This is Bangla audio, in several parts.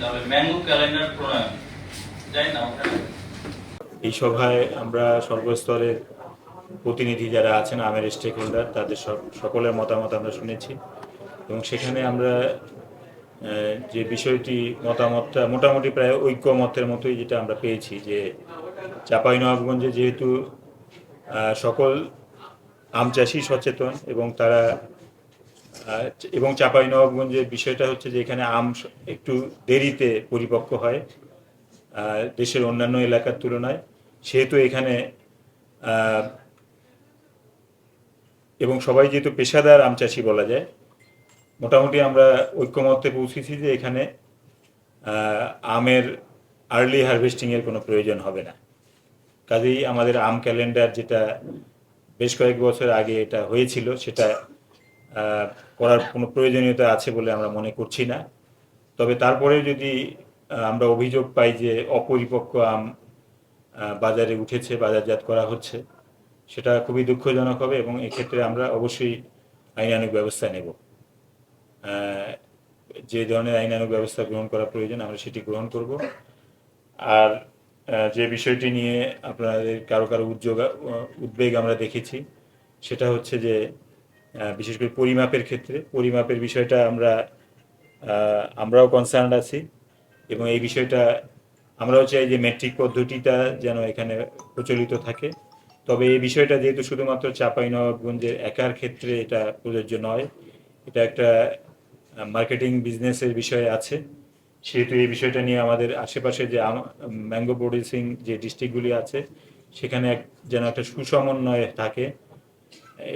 তাহলে ম্যাঙ্গো ক্যালেন্ডার প্রণয়ন যাই না ওখানে। এই সভায় আমরা সর্বস্তরের প্রতিনিধি যারা আছেন আমের স্টেক হোল্ডার তাদের সকলের মতামত আমরা শুনেছি এবং সেখানে আমরা যে বিষয়টি মতামতটা মোটামুটি প্রায় ঐক্যমতের মতোই যেটা আমরা পেয়েছি যে চাঁপাইনবাবগঞ্জে যেহেতু সকল আম চাষি সচেতন এবং তারা এবং চাঁপাইনবাবগঞ্জের বিষয়টা হচ্ছে যে এখানে আম একটু দেরিতে পরিপক্ক হয় দেশের অন্যান্য এলাকার তুলনায়, সেহেতু এখানে এবং সবাই যেহেতু পেশাদার আম চাষি বলা যায়, মোটামুটি আমরা ঐক্যমত্যে পৌঁছেছি যে এখানে আমের আর্লি হারভেস্টিংয়ের কোনো প্রয়োজন হবে না। কাজেই আমাদের আম ক্যালেন্ডার যেটা বেশ কয়েক বছর আগে এটা হয়েছিল সেটা করার কোনো প্রয়োজনীয়তা আছে বলে আমরা মনে করছি না। তবে তারপরে যদি আমরা অভিযোগ পাই যে অপরিপক্ক আম বাজারে উঠেছে, বাজারজাত করা হচ্ছে, সেটা খুবই দুঃখজনক হবে এবং এক্ষেত্রে আমরা অবশ্যই আইনানুগ ব্যবস্থা নেব। যে ধরনের আইনানুগ ব্যবস্থা গ্রহণ করা প্রয়োজন আমরা সেটি গ্রহণ করব। আর যে বিষয়টি নিয়ে আপনাদের কারো কারো উদ্বেগ আমরা দেখেছি সেটা হচ্ছে যে বিশেষ করে পরিমাপের ক্ষেত্রে পরিমাপের বিষয়টা আমরাও কনসার্ন আছি এবং এই বিষয়টা আমরাও চাই যে মেট্রিক পদ্ধতিটা যেন এখানে প্রচলিত থাকে। তবে এই বিষয়টা যেহেতু শুধুমাত্র চাঁপাইনবাবগঞ্জের একার ক্ষেত্রে এটা প্রযোজ্য নয়, এটা একটা মার্কেটিং বিজনেসের বিষয় আছে, সেহেতু এই বিষয়টা নিয়ে আমাদের আশেপাশে যে ম্যাঙ্গো প্রডিউসিং যে ডিস্ট্রিক্টগুলি আছে সেখানে যেন একটা সুসমন্বয় থাকে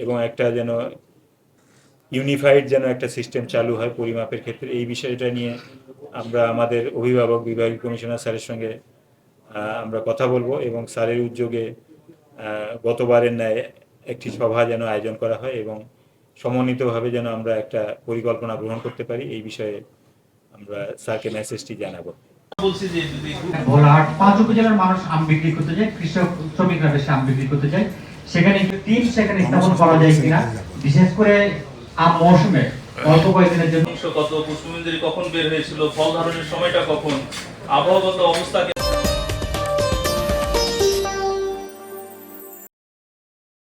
এবং একটা যেন ইউনিফাইড যেন একটা সিস্টেম চালু হয় পরিমাপের ক্ষেত্রে। এই বিষয়টা নিয়ে আমরা আমাদের অভিভাবক বিভাগীয় কমিশনার স্যারের সঙ্গে আমরা কথা বলবো এবং স্যারের উদ্যোগে গতবারের ন্যায় একটি সভা যেন আয়োজন করা হয় এবং সমন্বিতভাবে যেন আমরা একটা পরিকল্পনা গ্রহণ করতে পারি, এই বিষয়ে আমরা স্যারকে মেসেজটি জানাবো। বলছি যে যদি ভোলাহাট 5 উপজেলার মানুষ আম বিক্রি করতে যায়, কৃষক শ্রমিকরা বেশি আম বিক্রি করতে যায়, সেখানে টিম সেখানে স্থাপন করা যায় কিনা, বিশেষ করে আম মৌসুমে অল্প কয়েকদিনের জন্য কত পুষ্পমঞ্জরি কখন বের হয়েছিল, ফল ধারণের সময়টা কখন, আবহাওয়াগত অবস্থা